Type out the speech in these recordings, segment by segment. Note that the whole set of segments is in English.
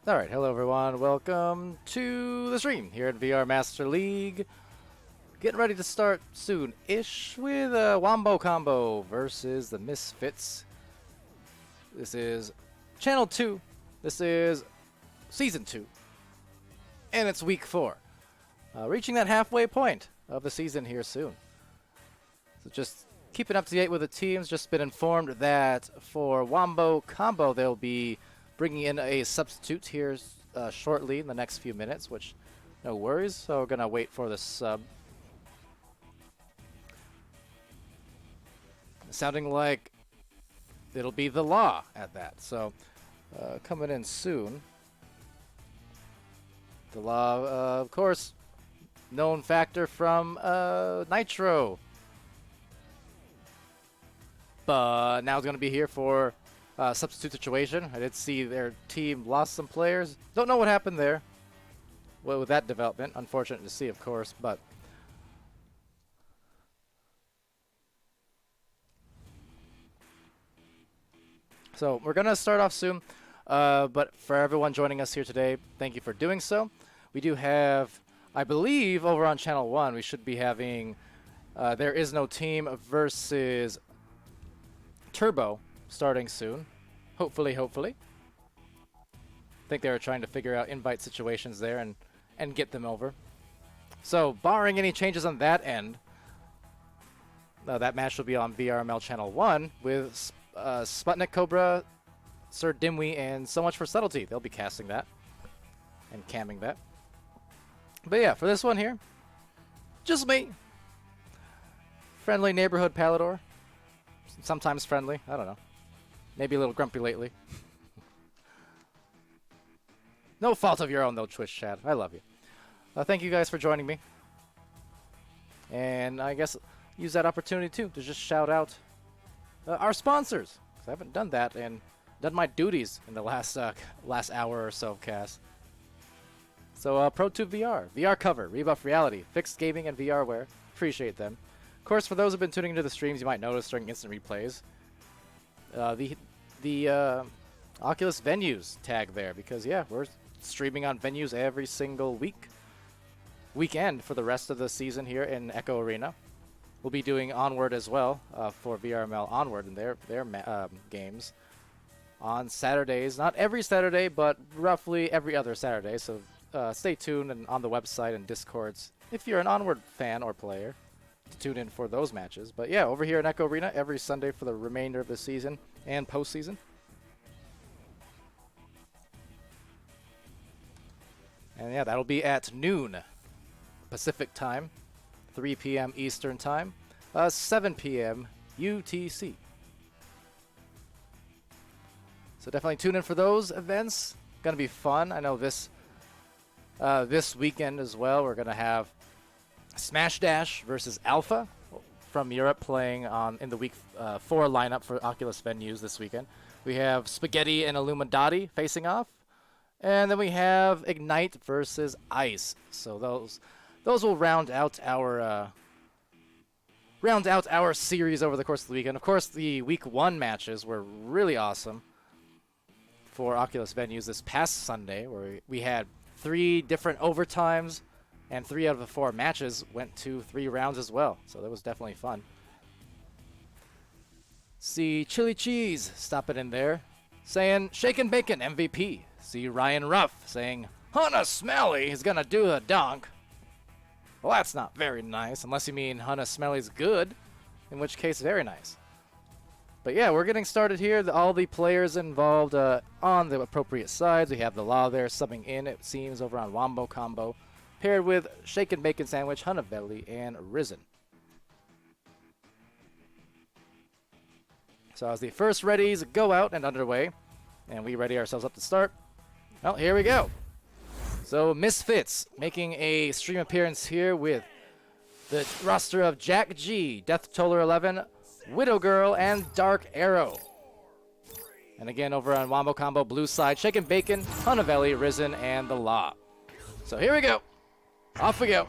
Alright, hello everyone, welcome to the stream here at VR Master League. Getting ready to start soon-ish with a Wombo combo versus the Misfits. This is Channel 2, this is Season 2, and it's Week 4. Reaching that halfway point of the season here soon. So just keeping up to date with the teams, just been informed that for Wombo combo they'll be bringing in a substitute here shortly in the next few minutes, which no worries. So we're gonna wait for the sub. Sounding like it'll be the law at that. So coming in soon. The law, of course, known factor from Nitro, but now it's gonna be here for substitute situation. I did see their team lost some players. Don't know what happened there. Well, with that development, unfortunate to see, of course, but so we're gonna start off soon. But for everyone joining us here today, thank you for doing so. We do have, I believe, over on Channel 1, we should be having There Is No Team versus Turbo starting soon. Hopefully. I think they were trying to figure out invite situations there and get them over. So, barring any changes on that end, that match will be on VRML Channel 1 with Sputnik Cobra, Sir Dimwee, and So Much for Subtlety. They'll be casting that and camming that. But yeah, for this one here, just me. Friendly neighborhood Palidore. Sometimes friendly, I don't know. Maybe a little grumpy lately. No fault of your own though, Twitch chat. I love you. Thank you guys for joining me. And I guess use that opportunity too to just shout out our sponsors. 'Cause I haven't done that and done my duties in the last hour or so of cast. So ProTube VR, VR Cover, Rebuff Reality, Fixed Gaming, and VR Wear. Appreciate them. Of course, for those who've been tuning into the streams, you might notice during instant replays the Oculus Venues tag there, because yeah, we're streaming on Venues every single weekend for the rest of the season here in Echo Arena. We'll be doing Onward as well for VRML Onward and their games on Saturdays. Not every Saturday, but roughly every other Saturday. So stay tuned and on the website and Discords if you're an Onward fan or player to tune in for those matches. But yeah, over here in Echo Arena every Sunday for the remainder of the season and postseason. And yeah, that'll be at noon Pacific time, 3 p.m. Eastern time, 7 p.m. UTC. So definitely tune in for those events. Gonna be fun. I know this weekend as well, we're gonna have Smash Dash versus Alpha from Europe playing in the week 4 lineup for Oculus Venues this weekend. We have Spaghetti and Illuminati facing off, and then we have Ignite versus Ice. So those will round out our series over the course of the weekend. Of course, the week 1 matches were really awesome for Oculus Venues this past Sunday, where we had 3 different overtimes, and 3 out of the 4 matches went to 3 rounds as well. So that was definitely fun. See Chili Cheese stopping in there, saying Shaken Bacon MVP. See Ryan Ruff saying Hunna Smelly is gonna do a dunk. Well, that's not very nice, unless you mean Hunna Smelly's good, in which case very nice. But yeah, we're getting started here. All the players involved on the appropriate sides. We have the Law there subbing in, it seems, over on Wombo combo, paired with Shaken Bacon Sandwich, Hunnavelli, and Risen. So as the first readies go out and underway, and we ready ourselves up to start, well, here we go. So Misfits making a stream appearance here with the roster of Jack G, Death Toller 11, Widow Girl, and Dark Arrow. And again, over on Wombo combo, blue side, Shaken Bacon, Hunnavelli, Risen, and the Law. So here we go. Off we go.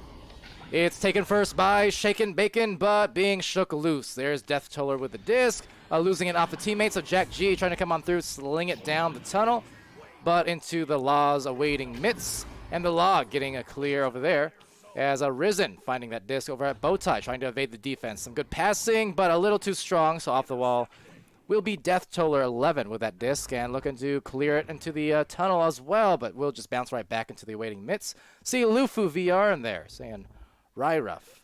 It's taken first by Shaken Bacon, but being shook loose. There's Death Toller with the disc, losing it off the teammates. So Jack G trying to come on through, sling it down the tunnel. but into the Law's awaiting mitts, and the Law getting a clear over there as Risen finding that disc over at Bowtie, trying to evade the defense. Some good passing, but a little too strong, so off the wall will be Death Toller 11 with that disc, and looking to clear it into the tunnel as well, but will just bounce right back into the awaiting mitts. See Lufu VR in there, saying Ryruff.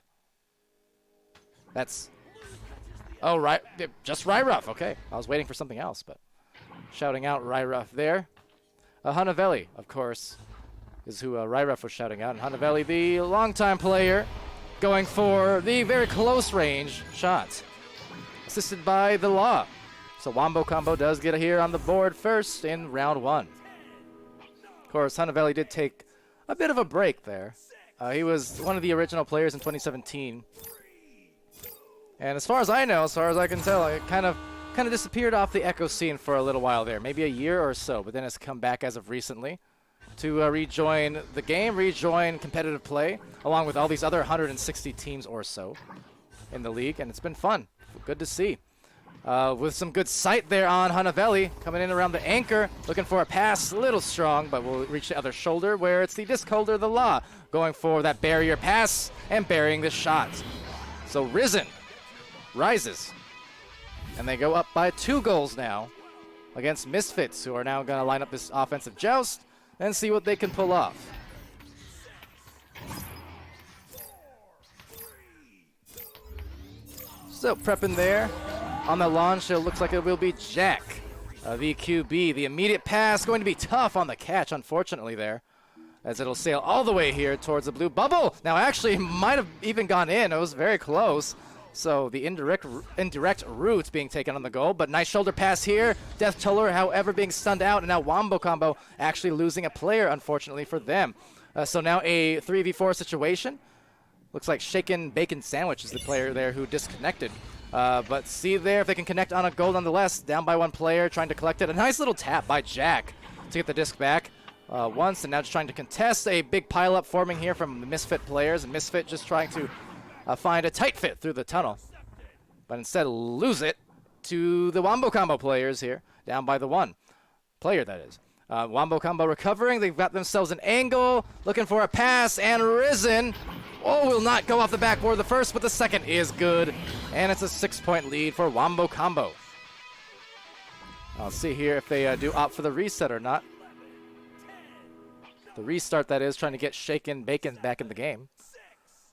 That's... Oh, right, just Ryruff, okay. I was waiting for something else, but shouting out Ryruff there. Hanavelli, of course, is who Ryruff was shouting out. And Hanavelli, the longtime player, going for the very close range shot, assisted by the Law. So Wombo Combo does get here on the board first in round 1. Of course, Hanavelli did take a bit of a break there. He was one of the original players in 2017. And as far as I know, as far as I can tell, it kind of disappeared off the Echo scene for a little while there, maybe a year or so, but then it's come back as of recently to rejoin the game, rejoin competitive play, along with all these other 160 teams or so in the league, and it's been fun. Good to see. With some good sight there on Hanavelli, coming in around the anchor, looking for a pass, a little strong, but will reach the other shoulder, where it's the disc holder, the Law, going for that barrier pass and burying the shot. So Risen rises, and they go up by 2 goals now against Misfits, who are now going to line up this offensive joust and see what they can pull off. So prepping there on the launch, it looks like it will be Jack, the QB. The immediate pass going to be tough on the catch, unfortunately, there, as it'll sail all the way here towards the blue bubble. Now, actually, might have even gone in. It was very close. So the indirect route being taken on the goal, but nice shoulder pass here. Death Toller, however, being stunned out, and now Wombo Combo actually losing a player, unfortunately for them. So now a 3v4 situation. Looks like Shaken Bacon Sandwich is the player there who disconnected. But see there if they can connect on a goal nonetheless. Down by 1 player, trying to collect it. A nice little tap by Jack to get the disc back once, and now just trying to contest. A big pileup forming here from the Misfit players, and Misfit just trying to find a tight fit through the tunnel, but instead lose it to the Wombo Combo players here, down by the 1 player, that is. Wombo Combo recovering. They've got themselves an angle, looking for a pass, and Risen. Oh, will not go off the backboard the first, but the second is good, and it's a 6-point lead for Wombo Combo. I'll see here if they do opt for the reset or not. The restart, that is, trying to get Shaken Bacon back in the game.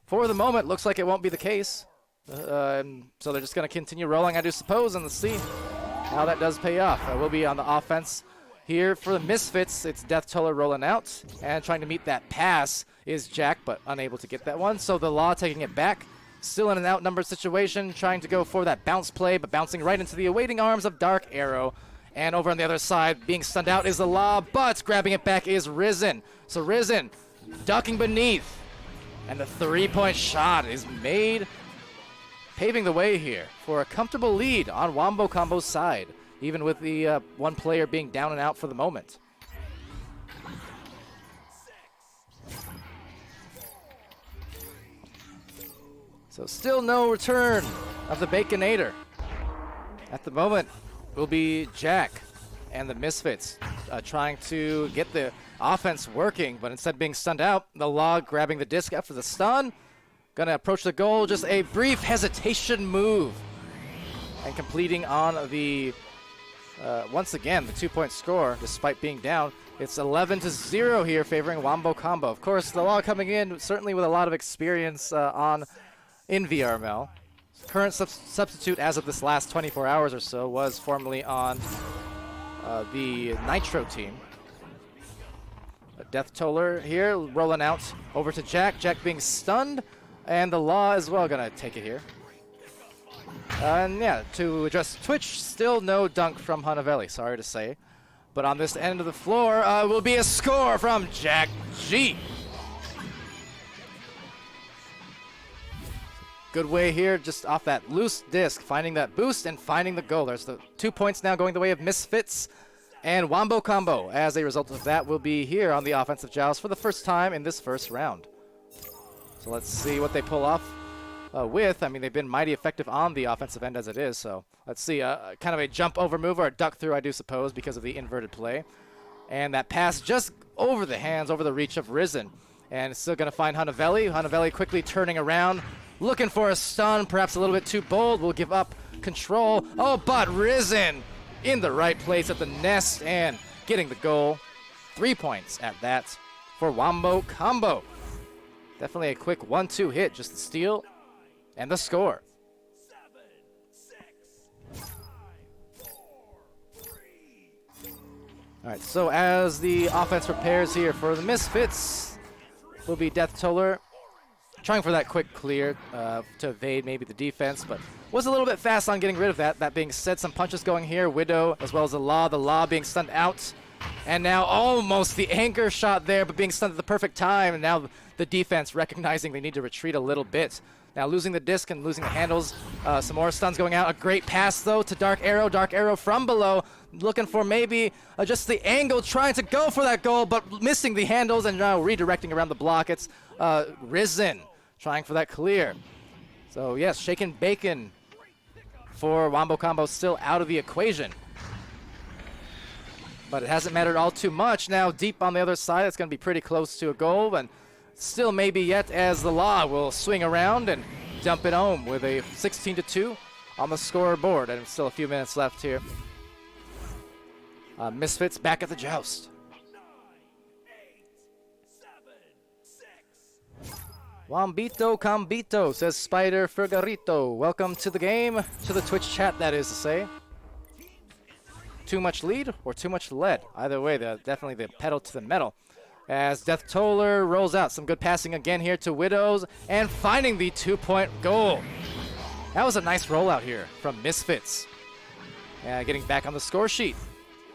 For the moment, looks like it won't be the case. So they're just going to continue rolling, I do suppose, and let's see how that does pay off. We'll be on the offense here for the Misfits. It's Death Toller rolling out, and trying to meet that pass is Jack, but unable to get that one. So the Law taking it back. Still in an outnumbered situation, trying to go for that bounce play, but bouncing right into the awaiting arms of Dark Arrow. And over on the other side, being stunned out is the Law, but grabbing it back is Risen. So Risen ducking beneath. And the 3-point shot is made, paving the way here for a comfortable lead on Wombo Combo's side, even with the 1 player being down and out for the moment. So still no return of the Baconator. At the moment will be Jack and the Misfits trying to get the offense working, but instead being stunned out. The Law grabbing the disc after the stun. Gonna approach the goal, just a brief hesitation move. And completing on the, once again, the 2-point score, despite being down. It's 11-0 here, favoring Wombo Combo. Of course, the Law coming in, certainly with a lot of experience in VRML. Current substitute as of this last 24 hours or so was formerly on the Nitro team. Death Toller here, rolling out over to Jack. Jack being stunned, and the Law as well gonna take it here. And yeah, to address Twitch, still no dunk from Hanavelli, sorry to say. But on this end of the floor will be a score from Jack G. Good way here, just off that loose disc, finding that boost and finding the goal. There's the 2 points now going the way of Misfits and Wombo Combo. As a result of that, will be here on the offensive joust for the first time in this first round. So let's see what they pull off with. I mean, they've been mighty effective on the offensive end as it is. So let's see, kind of a jump over move or a duck through, I do suppose, because of the inverted play. And that pass just over the hands, over the reach of Risen. And it's still going to find Hanavelli. Hanavelli quickly turning around, looking for a stun, perhaps a little bit too bold. Will give up control. Oh, but Risen in the right place at the nest and getting the goal. 3 points at that for Wombo Combo. Definitely a quick 1-2 hit, just the steal and the score. All right, so as the offense prepares here for the Misfits, will be Death Toller trying for that quick clear to evade maybe the defense, but was a little bit fast on getting rid of that. That being said, some punches going here. Widow as well as the Law being stunned out. And now almost the anchor shot there, but being stunned at the perfect time. And now the defense recognizing they need to retreat a little bit. Now losing the disc and losing the handles. Some more stuns going out. A great pass, though, to Dark Arrow. Dark Arrow from below, looking for maybe just the angle, trying to go for that goal, but missing the handles and now redirecting around the block. It's Risen trying for that clear. So, yes, Shaken Bacon for Wombo Combo still out of the equation. But it hasn't mattered all too much. Now deep on the other side, it's going to be pretty close to a goal, and still maybe yet as the Law will swing around and dump it home with a 16-2 on the scoreboard, and still a few minutes left here. Misfits back at the joust. 9, 8, 7, 6, 5, Wombito Cambito, says Spider Fergarito. Welcome to the game, to the Twitch chat, that is to say. Too much lead or too much lead? Either way, definitely the pedal to the metal. As Death Toller rolls out. Some good passing again here to Widows and finding the 2-point goal. That was a nice rollout here from Misfits. Getting back on the score sheet.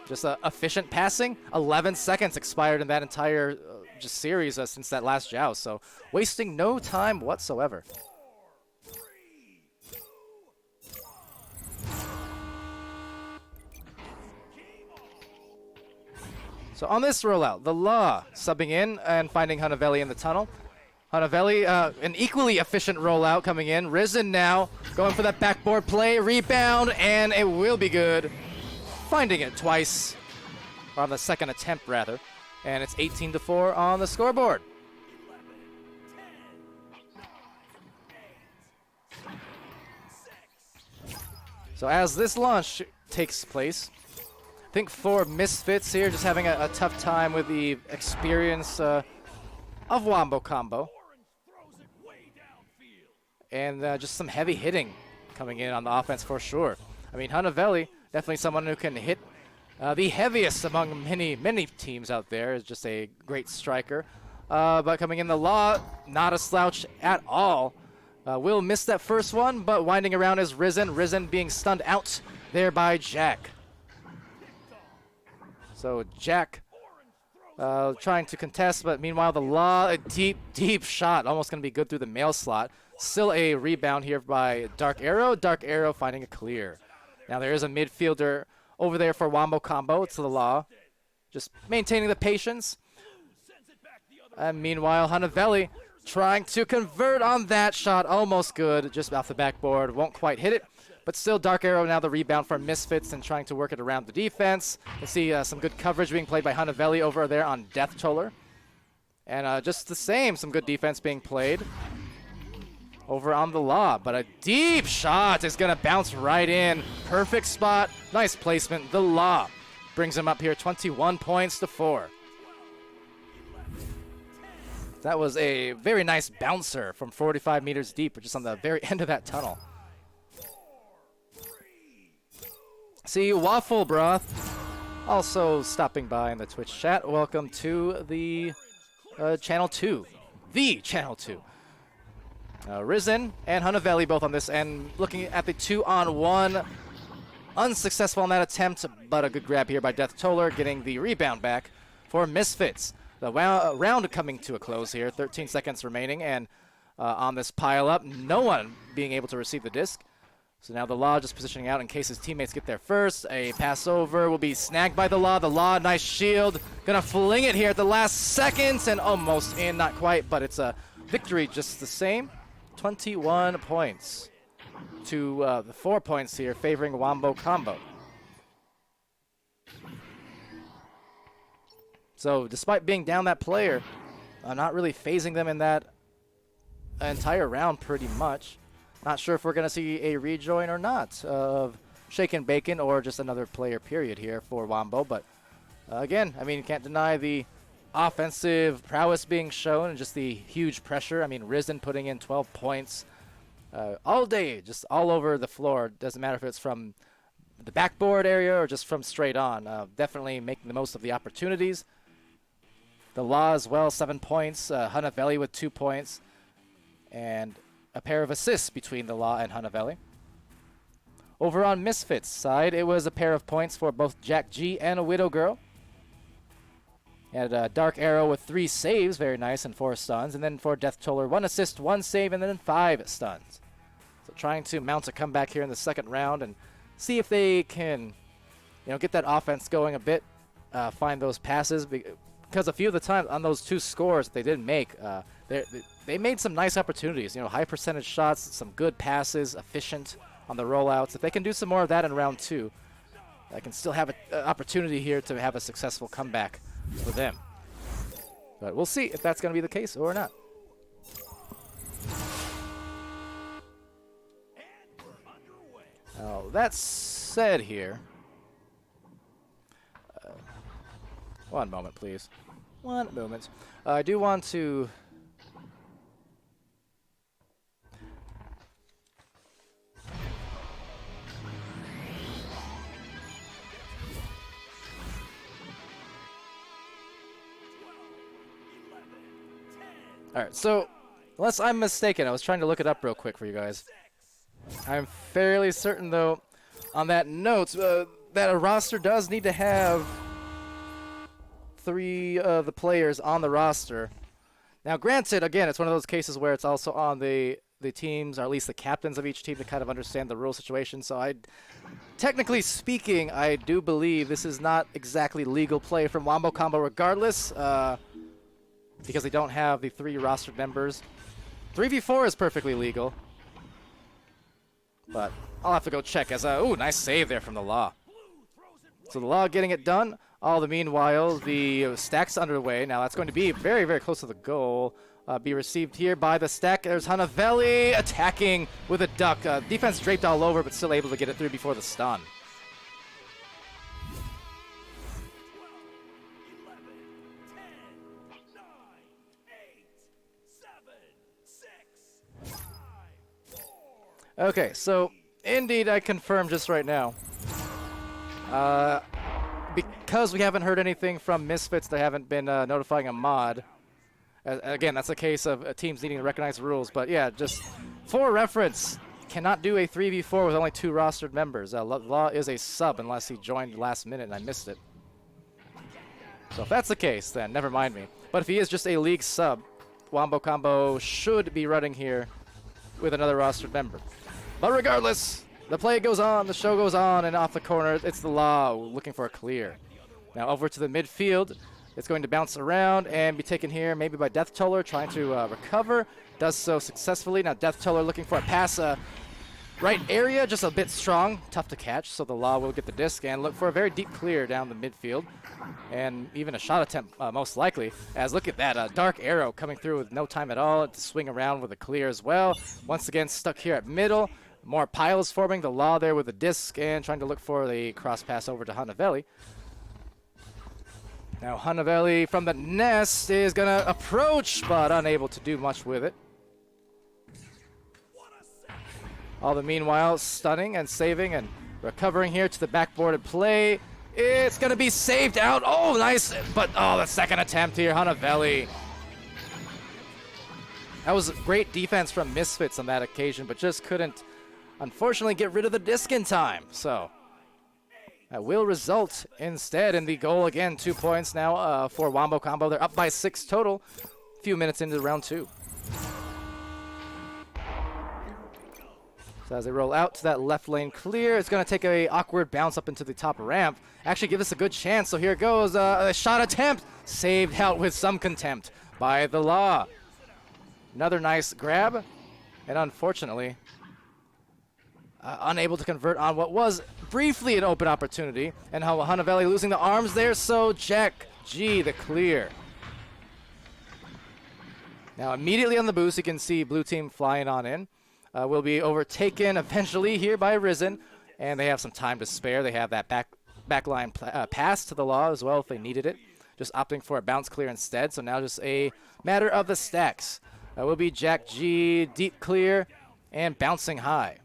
Just efficient passing. 11 seconds expired in that entire just series since that last joust. So wasting no time whatsoever. So on this rollout, the Law subbing in and finding Hanavelli in the tunnel. Hanavelli, an equally efficient rollout coming in. Risen now, going for that backboard play, rebound, and it will be good. Finding it twice, or on the second attempt rather, and it's 18-4 on the scoreboard. So as this launch takes place, I think for Misfits here, just having a tough time with the experience of Wombo Combo. And just some heavy hitting coming in on the offense for sure. I mean, Hanavelli, definitely someone who can hit the heaviest among many teams out there. Is just a great striker. But coming in the Law, not a slouch at all. Will miss that first one, but winding around is Risen. Risen being stunned out there by Jack. So Jack trying to contest, but meanwhile the Law, a deep shot, almost going to be good through the mail slot. Still a rebound here by Dark Arrow. Dark Arrow finding a clear. Now there is a midfielder over there for Wombo Combo. It's the Law, just maintaining the patience. And meanwhile Hanavelli trying to convert on that shot, almost good, just off the backboard, won't quite hit it. But still, Dark Arrow now the rebound from Misfits and trying to work it around the defense. You see some good coverage being played by Hanavelli over there on Death Toller. And just the same, some good defense being played over on the Law. But a deep shot is going to bounce right in. Perfect spot. Nice placement. The Law brings him up here 21 points to 4. That was a very nice bouncer from 45 meters deep, just on the very end of that tunnel. See, Waffle Broth also stopping by in the Twitch chat. Welcome to the Channel 2. The Channel 2. Risen and Hanavelli both on this end. Looking at the 2-on-1. Unsuccessful on that attempt, but a good grab here by Death Toller, getting the rebound back for Misfits. The round coming to a close here. 13 seconds remaining, and on this pile-up, no one being able to receive the disc. So now the Law just positioning out in case his teammates get there first. A pass over will be snagged by the Law. The Law, nice shield. Gonna fling it here at the last seconds and almost in, not quite, but it's a victory just the same. 21 points to the 4 points here favoring Wombo Combo. So despite being down that player, not really phasing them in that entire round pretty much. Not sure if we're going to see a rejoin or not of Shaken Bacon or just another player period here for Wombo. But again, I mean, you can't deny the offensive prowess being shown and just the huge pressure. I mean, Risen putting in 12 points all day, just all over the floor. Doesn't matter if it's from the backboard area or just from straight on. Definitely making the most of the opportunities. The Law as well, 7 points. Hunavelli with 2 points. And a pair of assists between the Law and Hunavelli. Over on Misfits side, it was a pair of points for both Jack G and a Widow Girl. And a Dark Arrow with 3 saves, very nice, and 4 stuns. And then for Death Toller, 1 assist, 1 save, and then 5 stuns. So trying to mount a comeback here in the second round and see if they can, get that offense going a bit, find those passes. Because a few of the times on those 2 scores they didn't make, they made some nice opportunities. High percentage shots, some good passes, efficient on the rollouts. If they can do some more of that in round 2, I can still have an opportunity here to have a successful comeback for them. But we'll see if that's going to be the case or not. Now, that said here, one moment, please. One moment. I do want to... Alright, so, unless I'm mistaken, I was trying to look it up real quick for you guys. I'm fairly certain, though, on that note, that a roster does need to have 3 of the players on the roster. Now, granted, again, it's one of those cases where it's also on the teams, or at least the captains of each team, to kind of understand the rule situation. So, technically speaking, I do believe this is not exactly legal play from Wombo Combo regardless. Because they don't have the 3 rostered members. 3v4 is perfectly legal. But I'll have to go check as ooh, nice save there from the Law. So the Law getting it done. All the meanwhile, the stack's underway. Now that's going to be very, very close to the goal. Be received here by the stack. There's Hunavelli attacking with a duck. Defense draped all over, but still able to get it through before the stun. Okay, so indeed I confirm just right now. Because we haven't heard anything from Misfits, they haven't been notifying a mod. Again, that's a case of teams needing to recognize the rules. But yeah, just for reference, cannot do a 3v4 with only 2 rostered members. Law is a sub unless he joined last minute and I missed it. So if that's the case, then never mind me. But if he is just a league sub, Wombo Combo should be running here with another rostered member. But regardless, the play goes on, the show goes on, and off the corner, it's the Law looking for a clear. Now over to the midfield. It's going to bounce around and be taken here maybe by Death Toller, trying to recover. Does so successfully. Now Death Toller looking for a pass. Right area, just a bit strong. Tough to catch, so the Law will get the disc and look for a very deep clear down the midfield. And even a shot attempt, most likely. As look at that, Dark Arrow coming through with no time at all to swing around with a clear as well. Once again, stuck here at middle. More piles forming. The Law there with the disc and trying to look for the cross pass over to Hunavelli. Now Hunavelli from the nest is going to approach, but unable to do much with it. All the meanwhile, stunning and saving and recovering here to the backboard and play. It's going to be saved out. Oh, nice. But, the second attempt here, Hunavelli. That was great defense from Misfits on that occasion, but just couldn't, unfortunately, get rid of the disc in time. So that will result instead in the goal again. 2 points now for Wombo Combo. They're up by 6 total. A few minutes into round 2. So as they roll out to that left lane clear, it's going to take a awkward bounce up into the top ramp. Actually give us a good chance. So here it goes. A shot attempt. Saved out with some contempt by the Law. Another nice grab. And unfortunately, unable to convert on what was briefly an open opportunity. And Hunavelli losing the arms there. So Jack G, the clear. Now immediately on the boost, you can see blue team flying on in. Will be overtaken eventually here by Risen, and they have some time to spare. They have that backline pass to the law as well if they needed it. Just opting for a bounce clear instead, so now just a matter of the stacks. Will be Jack G, deep clear, and bouncing high.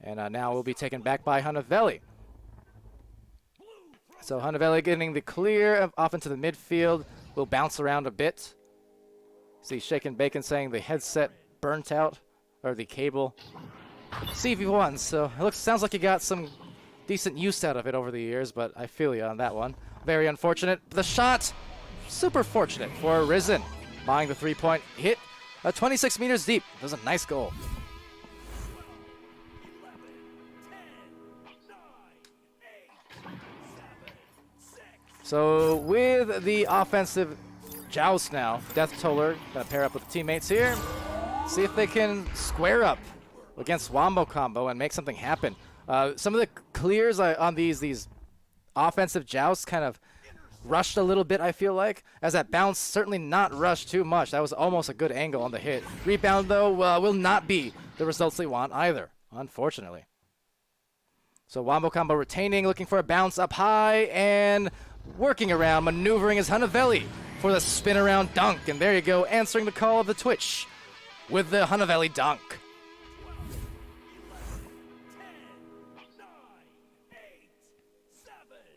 And now we'll be taken back by Hunavelli. So Hunavelli getting the clear off into the midfield. Will bounce around a bit. See Shaken Bacon saying the headset burnt out, or the cable. CV1, so it sounds like you got some decent use out of it over the years, but I feel you on that one. Very unfortunate. The shot, super fortunate for Risen. Buying the 3-point hit, 26 meters deep. That was a nice goal. So with the offensive joust now, Death Toller gonna pair up with the teammates here. See if they can square up against Wombo combo and make something happen. Some of the clears on these offensive jousts kind of rushed a little bit, I feel like, as that bounce certainly not rushed too much. That was almost a good angle on the hit. Rebound, though, will not be the results they want either, unfortunately. So Wombo combo retaining, looking for a bounce up high, and working around, maneuvering is Hunavelli for the spin around dunk. And there you go, answering the call of the Twitch with the Hunavelli dunk.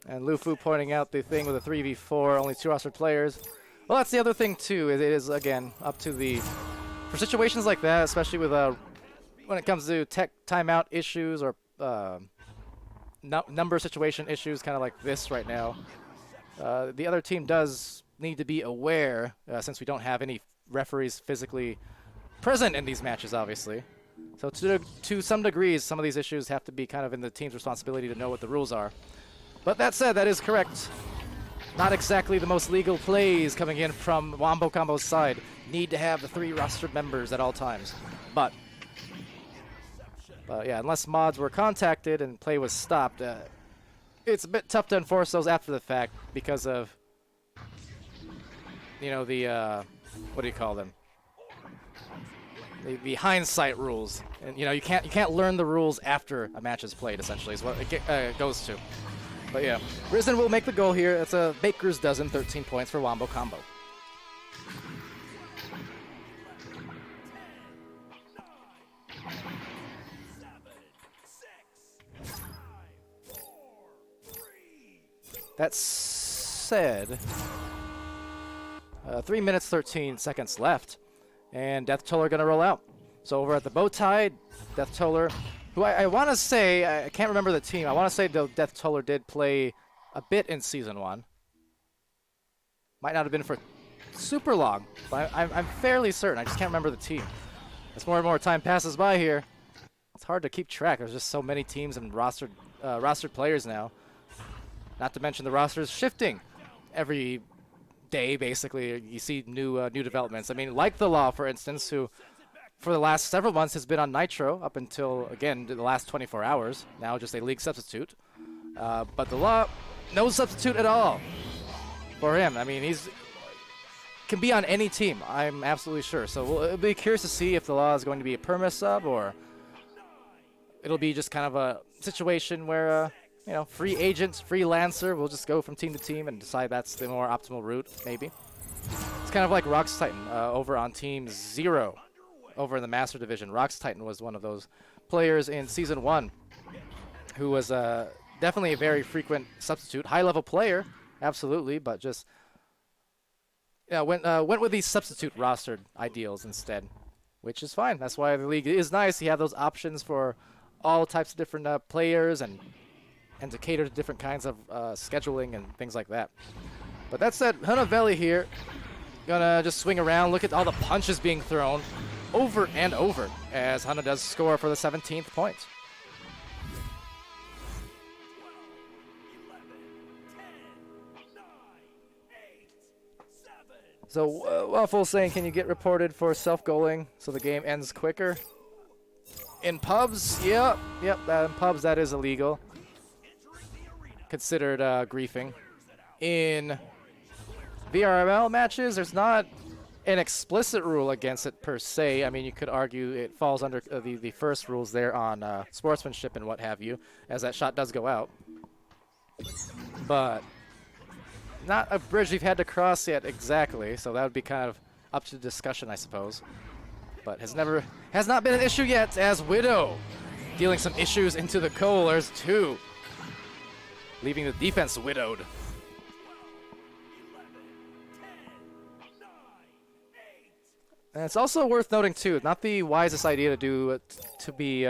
And Lufu pointing out the thing with a 3v4, only 2 rostered players. Well, that's the other thing, too. It is, again, up to the... For situations like that, especially with when it comes to tech timeout issues or number situation issues, kind of like this right now, the other team does need to be aware, since we don't have any referees physically present in these matches, obviously. So to some degrees, some of these issues have to be kind of in the team's responsibility to know what the rules are. But that said, that is correct. Not exactly the most legal plays coming in from Wombo Combo's side. Need to have the 3 rostered members at all times. But yeah, unless mods were contacted and play was stopped, it's a bit tough to enforce those after the fact because of, you know, the, what do you call them? The hindsight rules. And, you know, you can't learn the rules after a match is played, essentially, is what it goes to. But yeah, Risen will make the goal here. It's a baker's dozen, 13 points for Wombo Combo. That said, 3 minutes, 13 seconds left, and Death Toller gonna roll out. So over at the bow tie, Death Toller, who I want to say, I can't remember the team. I want to say Death Toller did play a bit in Season 1. Might not have been for super long, but I'm fairly certain. I just can't remember the team. As more and more time passes by here, it's hard to keep track. There's just so many teams and rostered players now. Not to mention the rosters shifting every day, basically. You see new developments. I mean, like the Law, for instance, who for the last several months has been on Nitro up until, again, the last 24 hours. Now just a league substitute. But the Law, no substitute at all for him. I mean, can be on any team, I'm absolutely sure. So we'll be curious to see if the Law is going to be a perma sub, or it'll be just kind of a situation where, you know, free agents, freelancer, we'll just go from team to team and decide that's the more optimal route, maybe. It's kind of like Rox Titan over on Team 0 over in the Master Division. Rox Titan was one of those players in Season 1 who was definitely a very frequent substitute. High-level player, absolutely, but just went with these substitute rostered ideals instead, which is fine. That's why the league is nice. You have those options for all types of different players and to cater to different kinds of scheduling and things like that. But that said, Hunavelli here gonna just swing around. Look at all the punches being thrown over and over as Hana does score for the 17th point. So Waffle saying, can you get reported for self-goaling so the game ends quicker? In pubs, yep, in pubs that is illegal. Considered griefing. in VRML matches, there's not an explicit rule against it per se. I mean, you could argue it falls under the first rules there on sportsmanship and what have you, as that shot does go out. But not a bridge we've had to cross yet exactly, so that would be kind of up to discussion, I suppose. But has not been an issue yet, as Widow dealing some issues into the Coalers too, leaving the defense widowed. And it's also worth noting too, not the wisest idea to do to be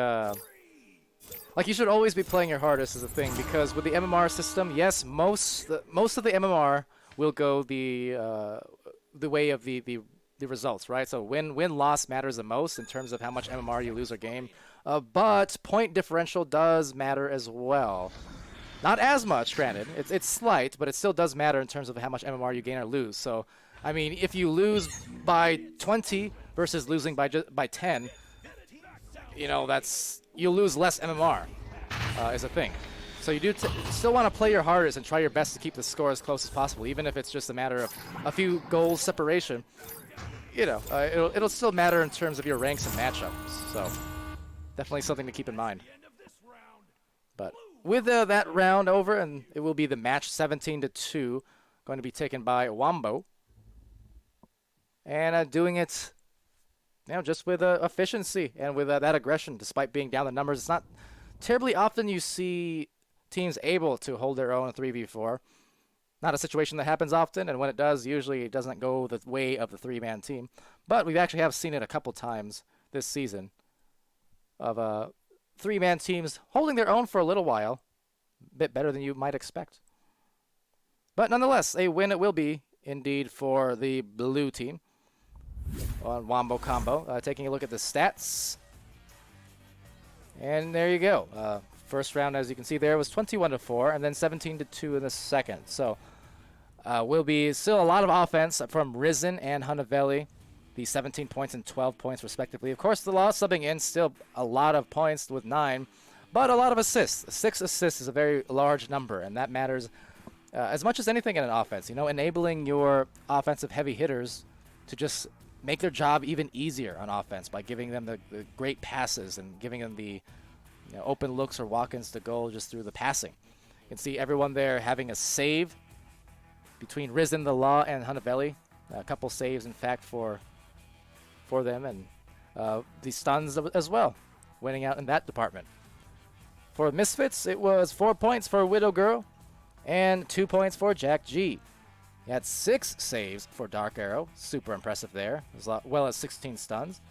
like, you should always be playing your hardest is a thing, because with the MMR system, yes, most of the MMR will go the way of the results, right? So win-loss matters the most in terms of how much MMR you lose a game. But point differential does matter as well. Not as much, granted. It's slight, but it still does matter in terms of how much MMR you gain or lose. So, I mean, if you lose by 20 versus losing by 10, you know, you'll lose less MMR is a thing. So you do still want to play your hardest and try your best to keep the score as close as possible, even if it's just a matter of a few goals separation. You know, it'll still matter in terms of your ranks and matchups. So definitely something to keep in mind. But with that round over, and it will be the match 17-2, going to be taken by Wombo. And doing it, you know, just with efficiency and with that aggression, despite being down the numbers. It's not terribly often you see teams able to hold their own 3v4. Not a situation that happens often, and when it does, usually it doesn't go the way of the three-man team. But we actually have seen it a couple times this season of three-man teams holding their own for a little while. A bit better than you might expect. But nonetheless, a win it will be, indeed, for the blue team on Wombo Combo. Taking a look at the stats. And there you go. First round, as you can see there, was 21-4, and then 17-2 in the second. So will be still a lot of offense from Risen and Hunavelli, the 17 points and 12 points respectively. Of course, the Law subbing in, still a lot of points with 9, but a lot of assists. 6 assists is a very large number, and that matters as much as anything in an offense. You know, enabling your offensive heavy hitters to just make their job even easier on offense by giving them the great passes and giving them the open looks or walk-ins to goal just through the passing. You can see everyone there having a save between Risen, the Law, and Hunavelli. A couple saves, in fact, for them, and the stuns as well, winning out in that department. For Misfits, it was 4 points for Widow Girl and 2 points for Jack G. He had 6 saves for Dark Arrow. Super impressive there, as well as 16 stuns.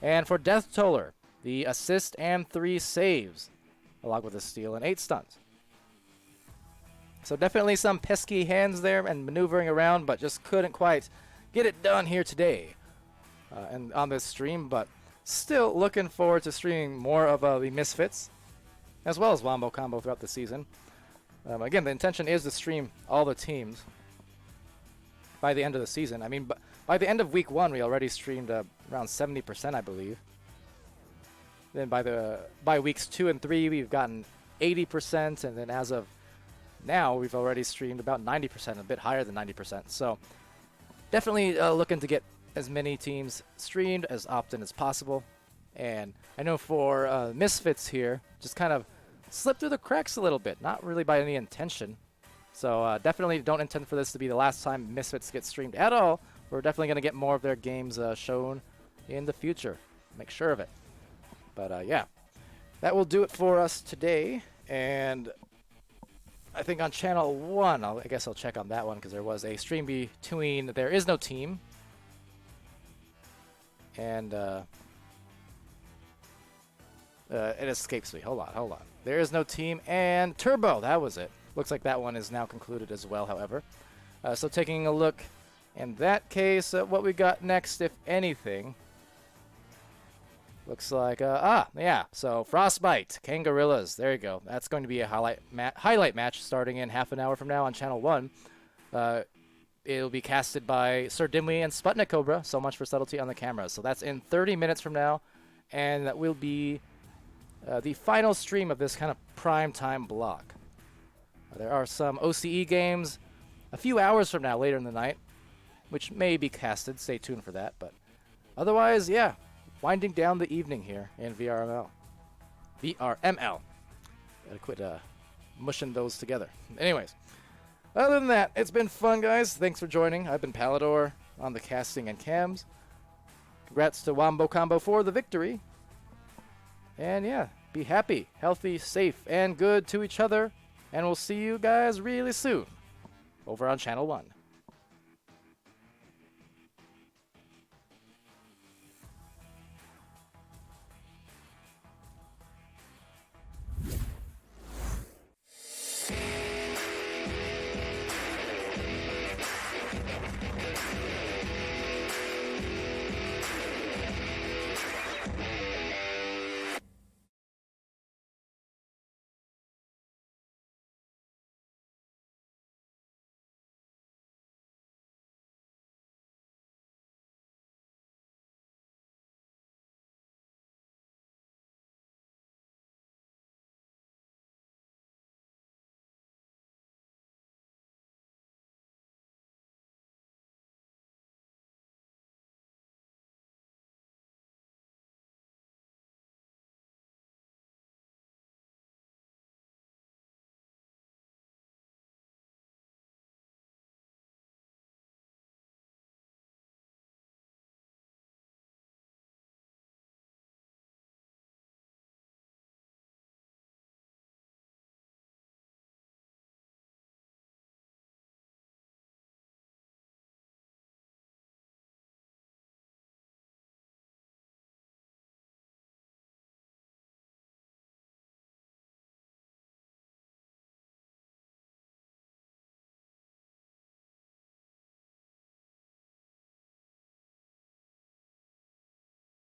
And for Death Toller, the assist and 3 saves, along with a steal and 8 stuns. So definitely some pesky hands there and maneuvering around, but just couldn't quite get it done here today and on this stream. But still looking forward to streaming more of the Misfits, as well as Wombo Combo throughout the season. Again, the intention is to stream all the teams by the end of the season. I mean, by the end of week 1, we already streamed around 70%, I believe. Then by weeks 2 and 3, we've gotten 80%, and then as of now, we've already streamed about 90%, a bit higher than 90%. So definitely looking to get as many teams streamed as often as possible. And I know for Misfits here, just kind of slipped through the cracks a little bit, not really by any intention. So definitely don't intend for this to be the last time Misfits get streamed at all. We're definitely going to get more of their games shown in the future. Make sure of it. But yeah, that will do it for us today. And I think on channel 1, I guess I'll check on that one because there was a stream between There Is No Team and it escapes me. Hold on. There Is No Team and Turbo. That was it. Looks like that one is now concluded as well, however. So taking a look in that case at what we got next, if anything. Looks like, yeah. So Frostbite, Kangarillas. There you go. That's going to be a highlight match starting in half an hour from now on channel 1. It'll be casted by Sir Dimwee and Sputnik Cobra. So much for subtlety on the camera. So that's in 30 minutes from now, and that will be the final stream of this kind of prime time block. There are some OCE games a few hours from now, later in the night, which may be casted. Stay tuned for that. But otherwise, yeah, winding down the evening here in VRML. VRML. Gotta quit mushing those together. Anyways, other than that, it's been fun, guys. Thanks for joining. I've been Palidore on the casting and cams. Congrats to Wombo Combo for the victory. And yeah, be happy, healthy, safe, and good to each other. And we'll see you guys really soon over on Channel 1.